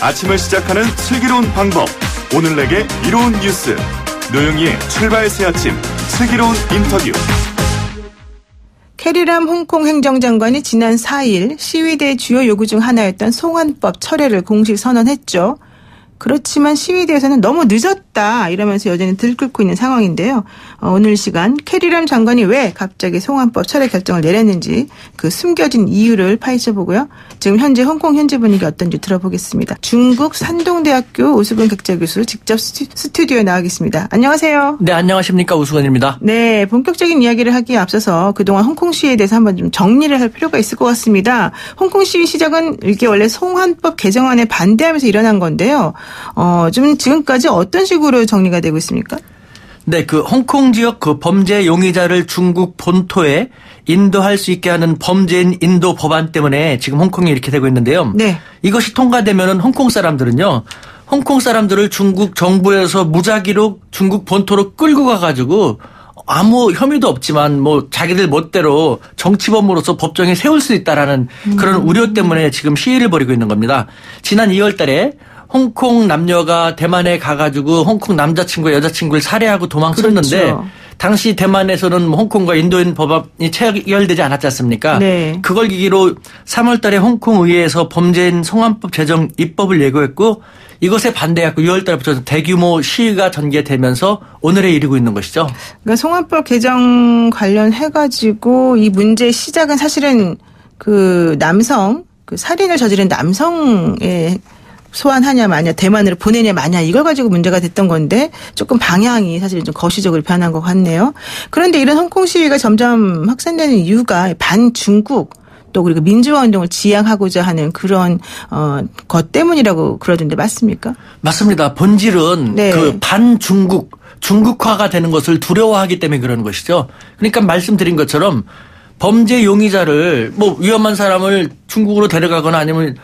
아침을 시작하는 슬기로운 방법. 오늘 내게 이로운 뉴스. 노영희의 출발 새 아침 슬기로운 인터뷰. 캐리람 홍콩 행정장관이 지난 4일 시위대의 주요 요구 중 하나였던 송환법 철회를 공식 선언했죠. 그렇지만 시위대에서는 너무 늦었다 이러면서 여전히 들끓고 있는 상황인데요. 오늘 시간 캐리람 장관이 왜 갑자기 송환법 철회 결정을 내렸는지 그 숨겨진 이유를 파헤쳐보고요. 지금 현재 홍콩 현지 분위기 어떤지 들어보겠습니다. 중국 산동대학교 우수근 객자교수 직접 스튜디오에 나와 계십니다. 안녕하세요. 네, 안녕하십니까. 우수근입니다. 네, 본격적인 이야기를 하기에 앞서서 그동안 홍콩 시위에 대해서 한번 좀 정리를 할 필요가 있을 것 같습니다. 홍콩 시위 시작은 이게 원래 송환법 개정안에 반대하면서 일어난 건데요. 좀 지금까지 어떤 식으로 정리가 되고 있습니까? 네, 그 홍콩 지역 그 범죄 용의자를 중국 본토에 인도할 수 있게 하는 범죄인 인도 법안 때문에 지금 홍콩이 이렇게 되고 있는데요. 네. 이것이 통과되면은 홍콩 사람들은요. 홍콩 사람들을 중국 정부에서 무작위로 중국 본토로 끌고 가가지고 아무 혐의도 없지만 뭐 자기들 멋대로 정치범으로서 법정에 세울 수 있다라는 그런 우려 때문에 지금 시위를 벌이고 있는 겁니다. 지난 2월 달에 홍콩 남녀가 대만에 가가지고 홍콩 남자친구 여자친구를 살해하고 도망쳤는데 그렇죠. 당시 대만에서는 홍콩과 인도인 법안이 체결되지 않았지 않습니까? 네. 그걸 계기로 3월 달에 홍콩 의회에서 범죄인 송환법 제정 입법을 예고했고 이것에 반대했고 6월 달부터 대규모 시위가 전개되면서 오늘에 이르고 있는 것이죠. 그러니까 송환법 개정 관련해가지고 이 문제의 시작은 사실은 그 남성, 그 살인을 저지른 남성의 소환하냐 마냐 대만으로 보내냐 마냐 이걸 가지고 문제가 됐던 건데 조금 방향이 사실 좀 거시적으로 변한 것 같네요. 그런데 이런 홍콩 시위가 점점 확산되는 이유가 반중국 또 그리고 민주화 운동을 지향하고자 하는 그런 것 때문이라고 그러던데 맞습니까? 맞습니다. 본질은 네. 그 반중국 중국화가 되는 것을 두려워하기 때문에 그러는 것이죠. 그러니까 말씀드린 것처럼 범죄 용의자를 뭐 위험한 사람을 중국으로 데려가거나 아니면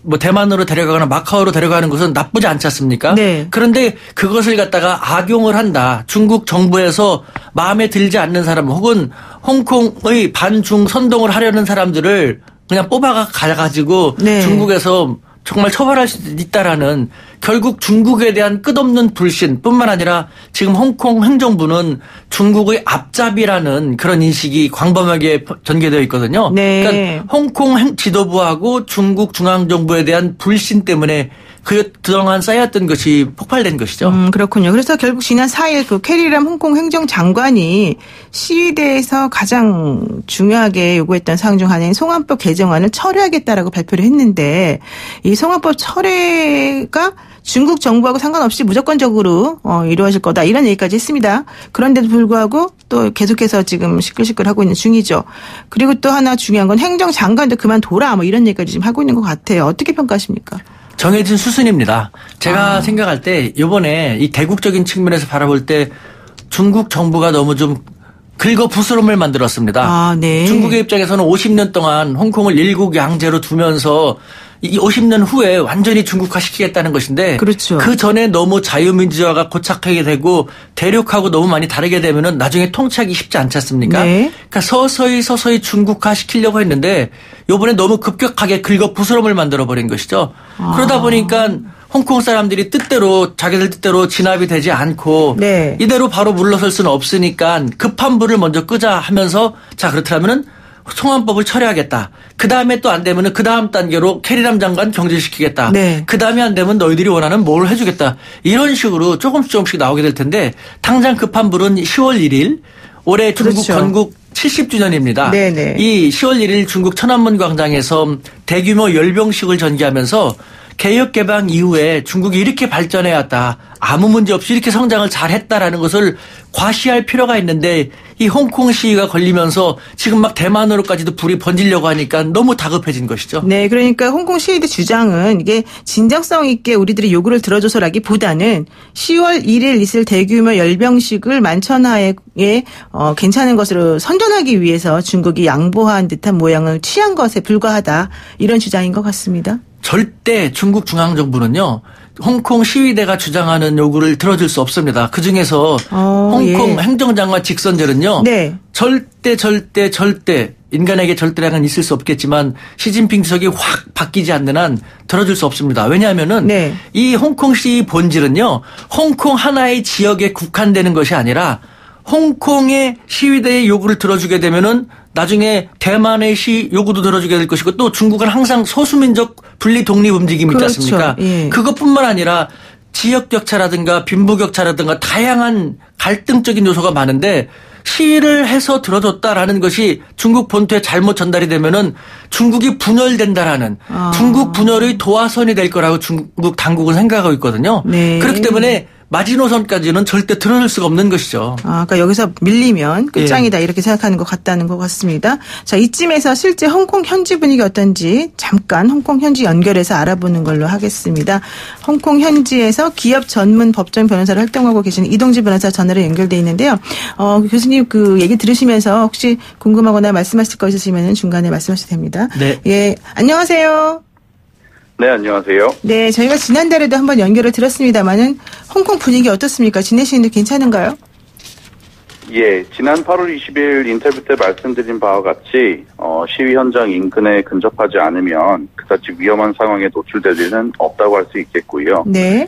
뭐 대만으로 데려가거나 마카오로 데려가는 것은 나쁘지 않지 않습니까? 네. 그런데 그것을 갖다가 악용을 한다. 중국 정부에서 마음에 들지 않는 사람 혹은 홍콩의 반중 선동을 하려는 사람들을 그냥 뽑아가 가지고 네. 중국에서 정말 처벌할 수 있다라는 결국 중국에 대한 끝없는 불신뿐만 아니라 지금 홍콩 행정부는 중국의 앞잡이라는 그런 인식이 광범하게 전개되어 있거든요. 네. 그러니까 홍콩 지도부하고 중국 중앙정부에 대한 불신 때문에 그동안 쌓였던 것이 폭발된 것이죠. 그렇군요. 그래서 결국 지난 4일 그 캐리람 홍콩 행정장관이 시위대에서 가장 중요하게 요구했던 사항 중 하나인 송환법 개정안을 철회하겠다라고 발표를 했는데 이 송환법 철회가 중국 정부하고 상관없이 무조건적으로 이루어질 거다 이런 얘기까지 했습니다. 그런데도 불구하고 또 계속해서 지금 시끌시끌하고 있는 중이죠. 그리고 또 하나 중요한 건 행정장관도 그만둬라 뭐 이런 얘기까지 지금 하고 있는 것 같아요. 어떻게 평가하십니까? 정해진 수순입니다. 제가 생각할 때 이번에 이 대국적인 측면에서 바라볼 때 중국 정부가 너무 좀 긁어부스럼을 만들었습니다. 네. 중국의 입장에서는 50년 동안 홍콩을 일국 양제로 두면서 이 50년 후에 완전히 중국화시키겠다는 것인데 그렇죠. 그 전에 너무 자유민주화가 고착하게 되고 대륙하고 너무 많이 다르게 되면은 나중에 통치하기 쉽지 않지 않습니까? 네. 그러니까 서서히 중국화시키려고 했는데 이번에 너무 급격하게 긁어부스럼을 만들어버린 것이죠. 그러다 보니까 홍콩 사람들이 자기들 뜻대로 진압이 되지 않고 네. 이대로 바로 물러설 수는 없으니까 급한 불을 먼저 끄자 하면서 자 그렇다면은 송환법을 철회하겠다. 그 다음에 또 안 되면은 그 다음 단계로 캐리람 장관 경질시키겠다. 네. 그 다음에 안 되면 너희들이 원하는 뭘 해주겠다. 이런 식으로 조금씩 나오게 될 텐데 당장 급한 불은 10월 1일 올해 중국 그렇죠. 건국 70주년입니다. 네네. 이 10월 1일 중국 천안문 광장에서 대규모 열병식을 전개하면서 개혁개방 이후에 중국이 이렇게 발전해왔다. 아무 문제 없이 이렇게 성장을 잘했다라는 것을 과시할 필요가 있는데 이 홍콩 시위가 걸리면서 지금 막 대만으로까지도 불이 번지려고 하니까 너무 다급해진 것이죠. 네. 그러니까 홍콩 시위대 주장은 이게 진정성 있게 우리들이 요구를 들어줘서라기보다는 10월 1일 있을 대규모 열병식을 만천하에 괜찮은 것으로 선전하기 위해서 중국이 양보한 듯한 모양을 취한 것에 불과하다. 이런 주장인 것 같습니다. 절대 중국 중앙정부는요. 홍콩 시위대가 주장하는 요구를 들어줄 수 없습니다. 그중에서 홍콩 행정장관 직선제는요. 네. 절대 인간에게 절대량은 있을 수 없겠지만 시진핑 주석이 확 바뀌지 않는 한 들어줄 수 없습니다. 왜냐하면은 네. 이 홍콩 시위 본질은요. 홍콩 하나의 지역에 국한되는 것이 아니라 홍콩의 시위대의 요구를 들어주게 되면은 나중에 대만의 요구도 들어주게 될 것이고 또 중국은 항상 소수민족 분리 독립 움직임이 있지 않습니까? 예. 그것뿐만 아니라 지역 격차라든가 빈부 격차라든가 다양한 갈등적인 요소가 많은데 시위를 해서 들어줬다라는 것이 중국 본토에 잘못 전달이 되면은 중국이 분열된다라는 중국 분열의 도화선이 될 거라고 중국 당국은 생각하고 있거든요. 네. 그렇기 때문에 마지노선까지는 절대 드러낼 수가 없는 것이죠. 그러니까 여기서 밀리면 끝장이다 이렇게 생각하는 것 같다는 것 같습니다. 자, 이쯤에서 실제 홍콩 현지 분위기 어떤지 잠깐 홍콩 현지 연결해서 알아보는 걸로 하겠습니다. 홍콩 현지에서 기업 전문 법정 변호사를 활동하고 계시는 이동지 변호사 전화로 연결돼 있는데요. 교수님 그 얘기 들으시면서 혹시 궁금하거나 말씀하실 거 있으시면 중간에 말씀하셔도 됩니다. 네. 예, 안녕하세요. 네, 안녕하세요. 네, 저희가 지난달에도 한번 연결을 드렸습니다만은 홍콩 분위기 어떻습니까? 지내시는데 괜찮은가요? 예, 지난 8월 20일 인터뷰 때 말씀드린 바와 같이 시위 현장 인근에 근접하지 않으면 그다지 위험한 상황에 노출될 일은 없다고 할 수 있겠고요. 네.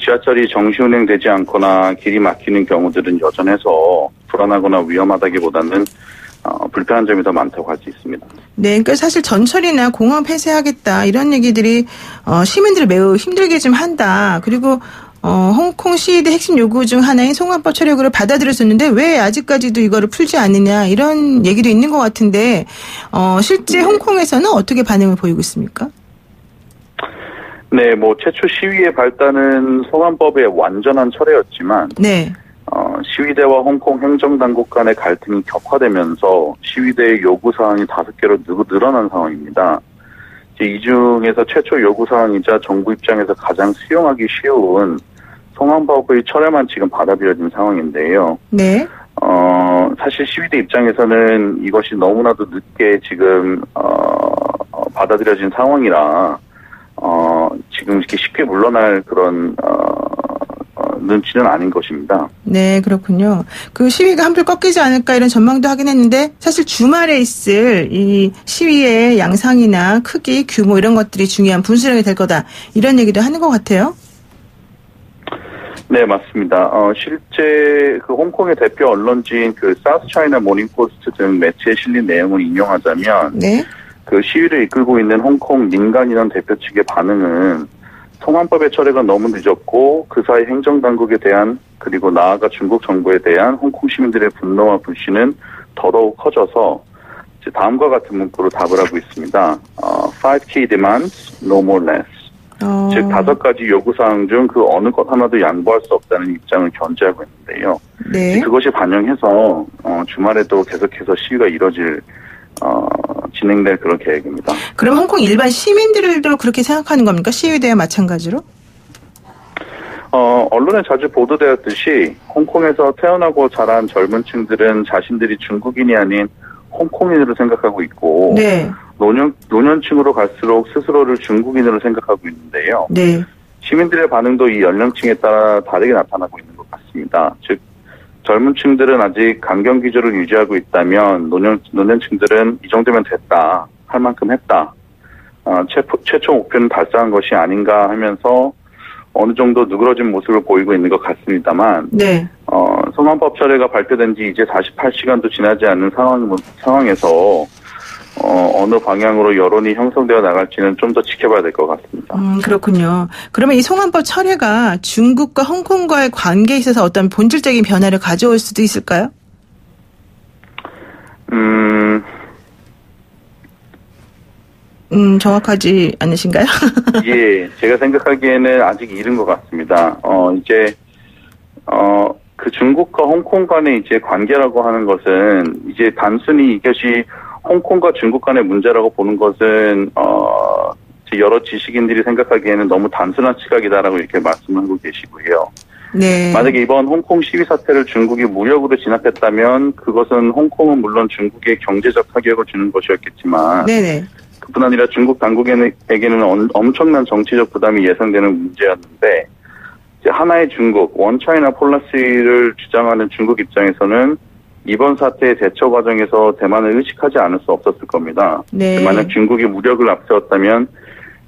지하철이 정시 운행되지 않거나 길이 막히는 경우들은 여전해서 불안하거나 위험하다기보다는 불편한 점이 더 많다고 할 수 있습니다. 네, 그러니까 사실 전철이나 공항 폐쇄하겠다 이런 얘기들이 시민들을 매우 힘들게 좀 한다. 그리고 홍콩 시위대 핵심 요구 중 하나인 송환법 철회를 받아들였었는데 왜 아직까지도 이거를 풀지 않느냐 이런 얘기도 있는 것 같은데 실제 홍콩에서는 어떻게 반응을 보이고 있습니까? 네, 최초 시위의 발단은 송환법의 완전한 철회였지만 네. 시위대와 홍콩 행정당국 간의 갈등이 격화되면서 시위대의 요구사항이 5개로 늘어난 상황입니다. 이 중에서 최초 요구사항이자 정부 입장에서 가장 수용하기 쉬운 송환법의 철회만 지금 받아들여진 상황인데요. 네. 사실 시위대 입장에서는 이것이 너무나도 늦게 지금 받아들여진 상황이라 지금 이렇게 쉽게 물러날 그런 눈치는 아닌 것입니다. 네, 그렇군요. 그 시위가 한풀 꺾이지 않을까 이런 전망도 하긴 했는데 사실 주말에 있을 이 시위의 양상이나 크기, 규모 이런 것들이 중요한 분수령이 될 거다 이런 얘기도 하는 것 같아요. 네, 맞습니다. 실제 그 홍콩의 대표 언론지인 그 사우스 차이나 모닝포스트 등 매체에 실린 내용을 인용하자면 네. 그 시위를 이끌고 있는 홍콩 민간인원 대표 측의 반응은 송환법의 철회가 너무 늦었고 그 사이 행정당국에 대한 그리고 나아가 중국 정부에 대한 홍콩 시민들의 분노와 불신은 더더욱 커져서 이제 다음과 같은 문구로 답을 하고 있습니다. 5 key demands, no more less. 즉 5가지 요구사항 중 그 어느 것 하나도 양보할 수 없다는 입장을 견지하고 있는데요. 네. 그것이 반영해서 주말에도 계속해서 시위가 진행될 그런 계획입니다. 그럼 홍콩 일반 시민들도 그렇게 생각하는 겁니까? 시위대와 마찬가지로? 언론에 자주 보도되었듯이 홍콩에서 태어나고 자란 젊은 층들은 자신들이 중국인이 아닌 홍콩인으로 생각하고 있고 네. 노년층으로 갈수록 스스로를 중국인으로 생각하고 있는데요. 네. 시민들의 반응도 이 연령층에 따라 다르게 나타나고 있는 것 같습니다. 즉 젊은 층들은 아직 강경 기조를 유지하고 있다면 노년층들은 이 정도면 됐다, 할 만큼 했다. 최초 목표는 달성한 것이 아닌가 하면서 어느 정도 누그러진 모습을 보이고 있는 것 같습니다만 네. 송환법 철회가 발표된 지 이제 48시간도 지나지 않은 상황에서 어느 방향으로 여론이 형성되어 나갈지는 좀 더 지켜봐야 될 것 같습니다. 그렇군요. 그러면 이 송환법 철회가 중국과 홍콩과의 관계에 있어서 어떤 본질적인 변화를 가져올 수도 있을까요? 정확하지 않으신가요? 예, 제가 생각하기에는 아직 이른 것 같습니다. 그 중국과 홍콩 간의 이제 관계라고 하는 것은 이제 단순히 이것이 홍콩과 중국 간의 문제라고 보는 것은 여러 지식인들이 생각하기에는 너무 단순한 시각이다라고 이렇게 말씀하고 계시고요. 네. 만약에 이번 홍콩 시위 사태를 중국이 무력으로 진압했다면 그것은 홍콩은 물론 중국에 경제적 타격을 주는 것이었겠지만 네네. 그뿐 아니라 중국 당국에게는 엄청난 정치적 부담이 예상되는 문제였는데 이제 하나의 중국, 원 차이나 폴리시를 주장하는 중국 입장에서는 이번 사태의 대처 과정에서 대만을 의식하지 않을 수 없었을 겁니다. 네. 만약 중국이 무력을 앞세웠다면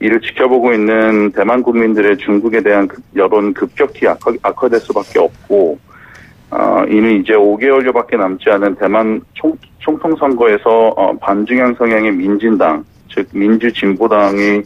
이를 지켜보고 있는 대만 국민들의 중국에 대한 여론 급격히 악화될 수밖에 없고 이는 이제 5개월여밖에 남지 않은 대만 총통선거에서 반중앙 성향의 민진당, 즉 민주진보당이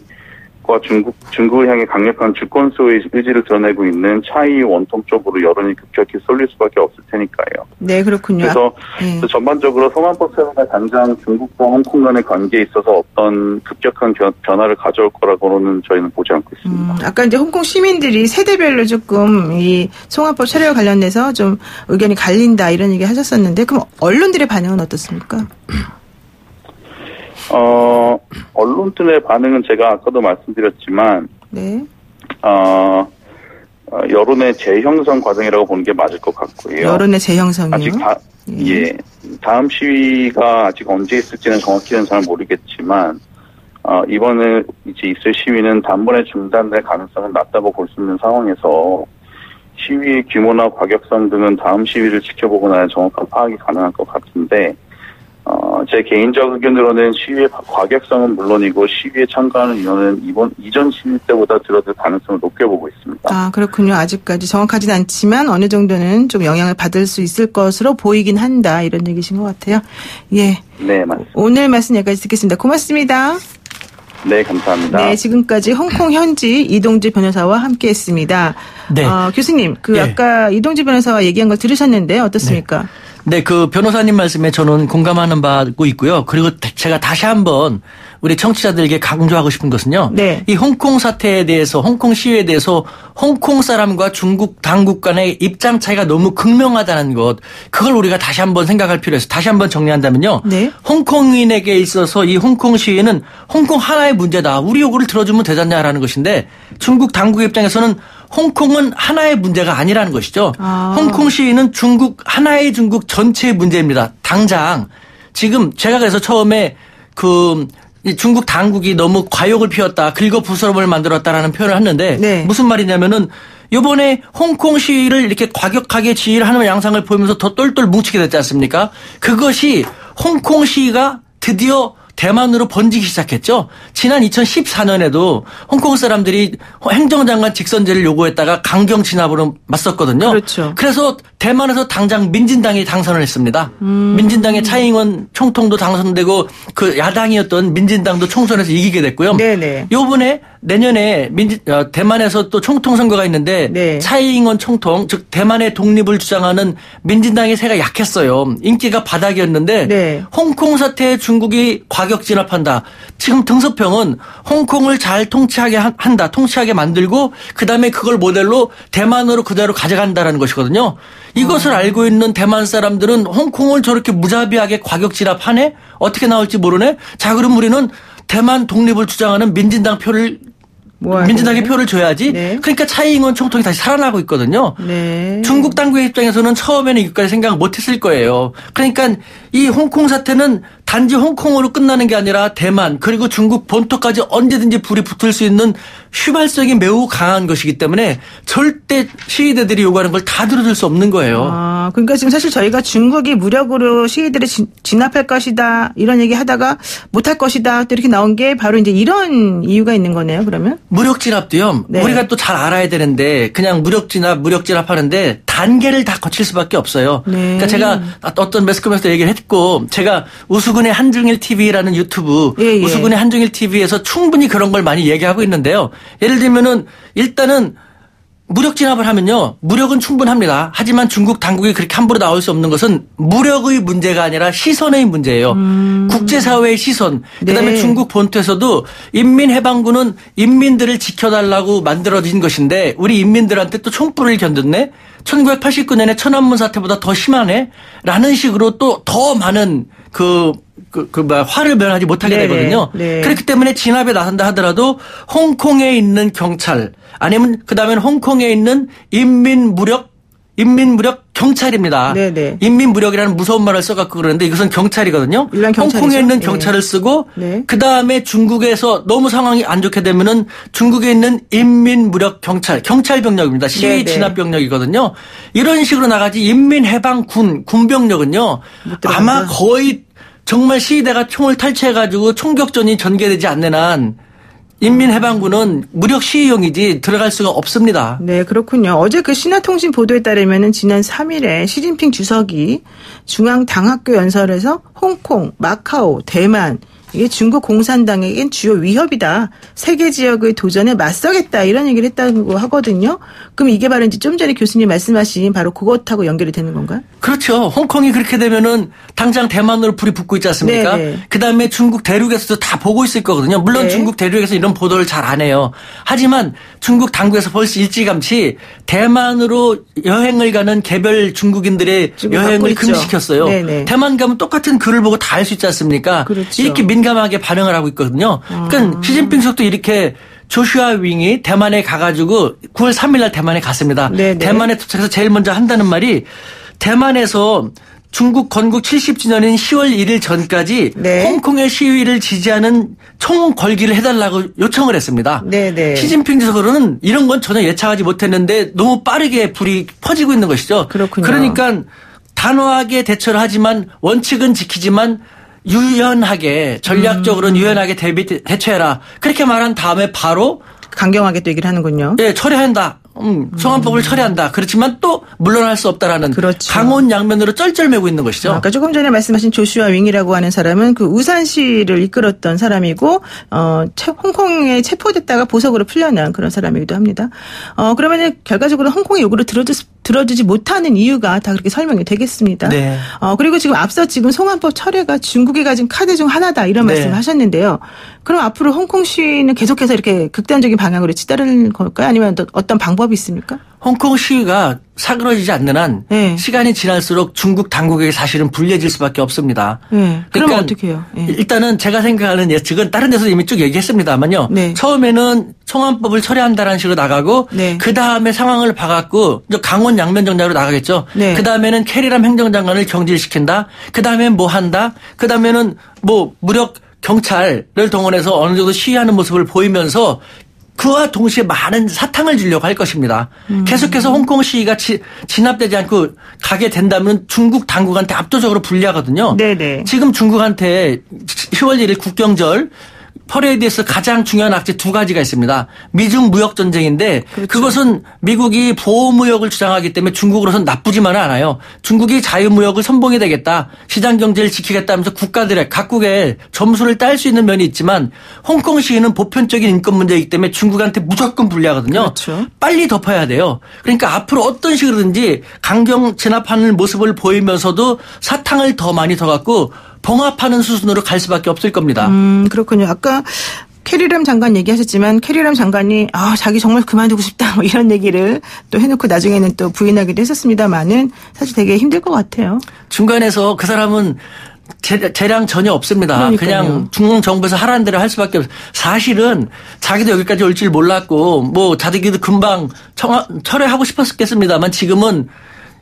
중국을 향해 강력한 주권수의 의지를 드러내고 있는 차이 원통 쪽으로 여론이 급격히 쏠릴 수밖에 없을 테니까요. 네, 그렇군요. 그래서 전반적으로 송환법 체결이 당장 중국과 홍콩 간의 관계에 있어서 어떤 급격한 변화를 가져올 거라고는 저희는 보지 않고 있습니다. 아까 이제 홍콩 시민들이 세대별로 조금 이 송환법 체결 관련해서 좀 의견이 갈린다 이런 얘기 하셨었는데 그럼 언론들의 반응은 어떻습니까? 언론들의 반응은 제가 아까도 말씀드렸지만, 네. 여론의 재형성 과정이라고 보는 게 맞을 것 같고요. 여론의 재형성이요? 아직 다음 시위가 아직 언제 있을지는 정확히는 잘 모르겠지만, 이번에 이제 있을 시위는 단번에 중단될 가능성은 낮다고 볼 수 있는 상황에서, 시위의 규모나 과격성 등은 다음 시위를 지켜보고 나야 정확한 파악이 가능할 것 같은데, 제 개인적 의견으로는 시위의 과격성은 물론이고 시위에 참가하는 인원은 이전 시위 때보다 줄어들 가능성을 높게 보고 있습니다. 아, 그렇군요. 아직까지 정확하지는 않지만 어느 정도는 좀 영향을 받을 수 있을 것으로 보이긴 한다. 이런 얘기신 것 같아요. 예. 네, 맞습니다. 오늘 말씀 여기까지 듣겠습니다. 고맙습니다. 네, 감사합니다. 네, 지금까지 홍콩 현지 이동주 변호사와 함께했습니다. 네. 교수님, 아까 이동주 변호사와 얘기한 걸 들으셨는데 어떻습니까? 네, 그 변호사님 말씀에 저는 공감하는 바고 있고요. 그리고 제가 다시 한번 우리 청취자들에게 강조하고 싶은 것은요. 네. 이 홍콩 사태에 대해서, 홍콩 시위에 대해서 홍콩 사람과 중국 당국 간의 입장 차이가 너무 극명하다는 것, 그걸 우리가 다시 한번 생각할 필요가 있어요. 다시 한번 정리한다면요. 네. 홍콩인에게 있어서 이 홍콩 시위는 홍콩 하나의 문제다. 우리 요구를 들어주면 되잖냐라는 것인데 중국 당국 입장에서는 홍콩은 하나의 문제가 아니라는 것이죠. 홍콩 시위는 하나의 중국 전체의 문제입니다. 당장 지금 제가 그래서 처음에 이 중국 당국이 너무 과욕을 피웠다, 긁어부스럼을 만들었다라는 표현을 했는데 네. 무슨 말이냐면은 이번에 홍콩 시위를 이렇게 과격하게 지휘를 하는 양상을 보이면서 더 똘똘 뭉치게 됐지 않습니까? 그것이 홍콩 시위가 드디어 대만으로 번지기 시작했죠. 지난 2014년에도 홍콩 사람들이 행정장관 직선제를 요구했다가 강경 진압으로 맞섰거든요. 그렇죠. 그래서 대만에서 당장 민진당이 당선을 했습니다. 민진당의 차이잉원 총통도 당선되고 그 야당이었던 민진당도 총선에서 이기게 됐고요. 네네. 요번에 내년에 대만에서 또 총통 선거가 있는데 네. 차이잉원 총통, 즉 대만의 독립을 주장하는 민진당의 세가 약했어요. 인기가 바닥이었는데 네. 홍콩 사태에 중국이 과격 진압한다. 지금 등소평은 홍콩을 잘 통치하게 한다. 통치하게 만들고 그다음에 그걸 모델로 대만으로 그대로 가져간다라는 것이거든요. 이것을 알고 있는 대만 사람들은 홍콩을 저렇게 무자비하게 과격 진압하네? 어떻게 나올지 모르네? 자, 그럼 우리는 대만 독립을 주장하는 민진당의 표를 줘야지. 네. 그러니까 차이잉원 총통이 다시 살아나고 있거든요. 네. 중국 당국의 입장에서는 처음에는 이것까지 생각을 못했을 거예요. 그러니까 이 홍콩 사태는 단지 홍콩으로 끝나는 게 아니라 대만 그리고 중국 본토까지 언제든지 불이 붙을 수 있는 휘발성이 매우 강한 것이기 때문에 절대 시위대들이 요구하는 걸 다 들어줄 수 없는 거예요. 그러니까 지금 사실 저희가 중국이 무력으로 시위대를 진압할 것이다 이런 얘기 하다가 못할 것이다 또 이렇게 나온 게 바로 이제 이런 이유가 있는 거네요. 그러면 무력 진압도요. 네. 우리가 또 잘 알아야 되는데 그냥 무력 진압하는데 단계를 다 거칠 수밖에 없어요. 네. 그러니까 제가 어떤 매스컴에서 얘기를 했고 제가 우수근의 한중일 TV라는 유튜브 우수근의 한중일 TV에서 충분히 그런 걸 많이 얘기하고 있는데요. 예를 들면은 일단은 무력 진압을 하면요. 무력은 충분합니다. 하지만 중국 당국이 그렇게 함부로 나올 수 없는 것은 무력의 문제가 아니라 시선의 문제예요. 국제사회의 시선. 그다음에 네. 중국 본토에서도 인민해방군은 인민들을 지켜달라고 만들어진 것인데 우리 인민들한테 또 총불을 견뎠네. 1989년에 천안문 사태보다 더 심하네. 라는 식으로 또 더 많은 화를 면하지 못하게 네네. 되거든요. 네. 그렇기 때문에 진압에 나선다 하더라도 홍콩에 있는 경찰 아니면 그다음에 홍콩에 있는 인민무력 경찰입니다. 네네. 인민무력이라는 무서운 말을 써갖고 그러는데 이것은 경찰이거든요. 홍콩에 있는 경찰을 쓰고 그 다음에 중국에서 너무 상황이 안 좋게 되면은 중국에 있는 인민무력 경찰병력입니다. 시위 진압병력이거든요. 이런 식으로 나가지 인민해방군 군병력은요. 아마 거의 정말 시위대가 총을 탈취해가지고 총격전이 전개되지 않는 한 인민해방군은 무력 시위용이지 들어갈 수가 없습니다. 네, 그렇군요. 어제 그 신화통신 보도에 따르면은 지난 3일에 시진핑 주석이 중앙당학교 연설에서 홍콩, 마카오, 대만 이게 중국 공산당에겐 주요 위협이다. 세계 지역의 도전에 맞서겠다. 이런 얘기를 했다고 하거든요. 그럼 이게 바로 이제 좀 전에 교수님 말씀하신 바로 그것하고 연결이 되는 건가요? 그렇죠. 홍콩이 그렇게 되면은 당장 대만으로 불이 붙고 있지 않습니까? 그다음에 중국 대륙에서도 다 보고 있을 거거든요. 물론 중국 대륙에서 이런 보도를 잘 안 해요. 하지만 중국 당국에서 벌써 일찌감치 대만으로 여행을 가는 개별 중국인들의 여행을 금지시켰어요. 네네. 대만 가면 똑같은 글을 보고 다 알 수 있지 않습니까? 그렇죠. 이렇게 민감하게 반응을 하고 있거든요. 그러니까 시진핑 주석도 이렇게 조슈아 윙이 대만에 가가지고 9월 3일 날 대만에 갔습니다. 네네. 대만에 도착해서 제일 먼저 한다는 말이 대만에서 중국 건국 70주년인 10월 1일 전까지 홍콩의 시위를 지지하는 총 걸기를 해달라고 요청을 했습니다. 네네. 시진핑 주석으로는 이런 건 전혀 예상하지 못했는데 너무 빠르게 불이 퍼지고 있는 것이죠. 그렇군요. 그러니까 단호하게 대처를 하지만 원칙은 지키지만 유연하게 전략적으로는 유연하게 대처해라. 그렇게 말한 다음에 바로 강경하게 또 얘기를 하는군요. 네, 처리한다. 송환법을 처리한다. 그렇지만 또 물러날 수 없다라는 그렇죠. 강혼양면으로 쩔쩔매고 있는 것이죠. 아까 조금 전에 말씀하신 조슈아 윙이라고 하는 사람은 그 우산시를 이끌었던 사람이고 홍콩에 체포됐다가 보석으로 풀려난 그런 사람이기도 합니다. 그러면 결과적으로 홍콩의 요구를 들어주지 못하는 이유가 다 그렇게 설명이 되겠습니다. 네. 그리고 지금 앞서 지금 송환법 철회가 중국이 가진 카드 중 하나다 이런 말씀을 하셨는데요. 그럼 앞으로 홍콩 시위는 계속해서 이렇게 극단적인 방향으로 치달을 걸까요? 아니면 어떤 방법이 있습니까? 홍콩 시위가 사그러지지 않는 한 시간이 지날수록 중국 당국에게 사실은 불리해질 수밖에 없습니다. 그러니까 그럼 어떻게 해요? 일단은 제가 생각하는 예측은 다른 데서 이미 쭉 얘기했습니다만요. 처음에는 송환법을 처리한다라는 식으로 나가고 그다음에 상황을 봐갖고 강원 양면 정략으로 나가겠죠. 그다음에는 캐리람 행정장관을 경질시킨다. 그다음에 뭐 한다. 그다음에는 뭐 무력 경찰을 동원해서 어느 정도 시위하는 모습을 보이면서 그와 동시에 많은 사탕을 주려고 할 것입니다. 계속해서 홍콩 시위가 진압되지 않고 가게 된다면 중국 당국한테 압도적으로 불리하거든요. 네네. 지금 중국한테 10월 1일 국경절 퍼레이드에서 가장 중요한 악재 두 가지가 있습니다. 미중 무역 전쟁인데 그렇죠. 그것은 미국이 보호무역을 주장하기 때문에 중국으로서는 나쁘지만은 않아요. 중국이 자유무역을 선봉이 되겠다. 시장경제를 지키겠다 하면서 국가들의 각국의 점수를 딸 수 있는 면이 있지만 홍콩 시위는 보편적인 인권 문제이기 때문에 중국한테 무조건 불리하거든요. 그렇죠. 빨리 덮어야 돼요. 그러니까 앞으로 어떤 식으로든지 강경 진압하는 모습을 보이면서도 사탕을 더 많이 더 갖고 봉합하는 수순으로 갈 수밖에 없을 겁니다. 그렇군요. 아까 캐리람 장관 얘기하셨지만 캐리람 장관이 자기 정말 그만두고 싶다 뭐 이런 얘기를 또 해놓고 나중에는 또 부인하기도 했었습니다만은 사실 되게 힘들 것 같아요. 중간에서 그 사람은 재량 전혀 없습니다. 그러니까요. 그냥 중국 정부에서 하라는 대로 할 수밖에 없어요. 사실은 자기도 여기까지 올 줄 몰랐고 뭐 자기도 금방 철회하고 싶었겠습니다만 지금은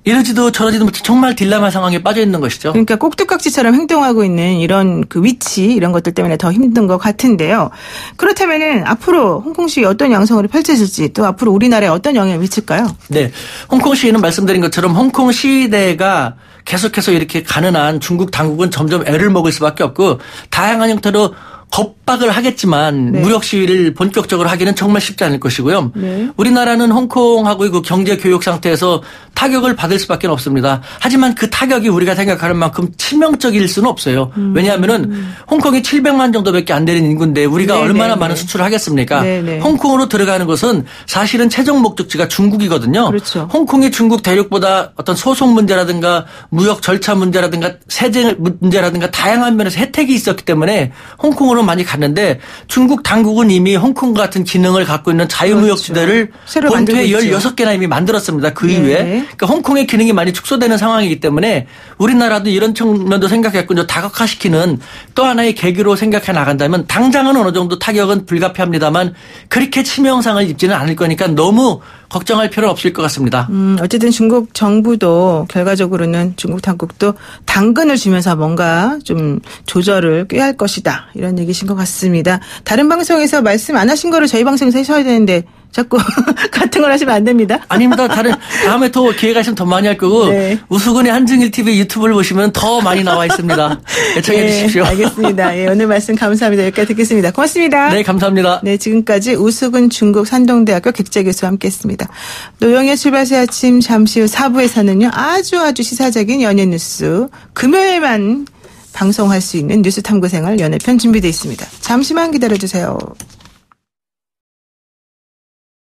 이러지도 저러지도 못해 정말 딜레마 상황에 빠져 있는 것이죠. 그러니까 꼭두각시처럼 행동하고 있는 이런 그 위치 이런 것들 때문에 더 힘든 것 같은데요. 그렇다면은 앞으로 홍콩 시위 어떤 양상으로 펼쳐질지 또 앞으로 우리나라에 어떤 영향을 미칠까요? 네, 홍콩 시위는 말씀드린 것처럼 홍콩 시위대가 계속해서 이렇게 가는 한 중국 당국은 점점 애를 먹을 수밖에 없고 다양한 형태로 겁박을 하겠지만 무력 시위를 본격적으로 하기는 정말 쉽지 않을 것이고요. 우리나라는 홍콩하고의 그 경제 교육 상태에서 타격을 받을 수밖에 없습니다. 하지만 그 타격이 우리가 생각하는 만큼 치명적일 수는 없어요. 왜냐하면은 홍콩이 700만 정도밖에 안 되는 인구인데 우리가 얼마나 많은 수출을 하겠습니까? 홍콩으로 들어가는 것은 사실은 최종 목적지가 중국이거든요. 그렇죠. 홍콩이 중국 대륙보다 어떤 소송 문제라든가 무역 절차 문제라든가 세제 문제라든가 다양한 면에서 혜택이 있었기 때문에 홍콩으로 많이 갔는데 중국 당국은 이미 홍콩 같은 기능을 갖고 있는 자유무역지대를 그렇죠. 본토에 16개나 이미 만들었습니다. 그 이후에. 그러니까 홍콩의 기능이 많이 축소되는 상황이기 때문에 우리나라도 이런 측면도 생각했고 다각화시키는 또 하나의 계기로 생각해 나간다면 당장은 어느 정도 타격은 불가피합니다만 그렇게 치명상을 입지는 않을 거니까 너무 걱정할 필요는 없을 것 같습니다. 어쨌든 중국 정부도 결과적으로는 중국 당국도 당근을 주면서 뭔가 좀 조절을 꾀할 것이다. 이런 얘기신 것 같습니다. 다른 방송에서 말씀 안 하신 거를 저희 방송에서 하셔야 되는데 자꾸 같은 걸 하시면 안 됩니다. 아닙니다. 다음에 또 기회가 있으면 더 많이 할 거고 네. 우수근의 한증일 TV 유튜브를 보시면 더 많이 나와 있습니다. 애청해 주십시오. 알겠습니다. 예, 오늘 말씀 감사합니다. 여기까지 듣겠습니다. 고맙습니다. 네, 감사합니다. 네, 지금까지 우수근 중국 산동대학교 객재교수와 함께했습니다. 노영의 출발새 아침 잠시 후 4부에서는요. 아주 시사적인 연예 뉴스 금요일만 방송할 수 있는 뉴스 탐구생활 연예편 준비되어 있습니다. 잠시만 기다려주세요.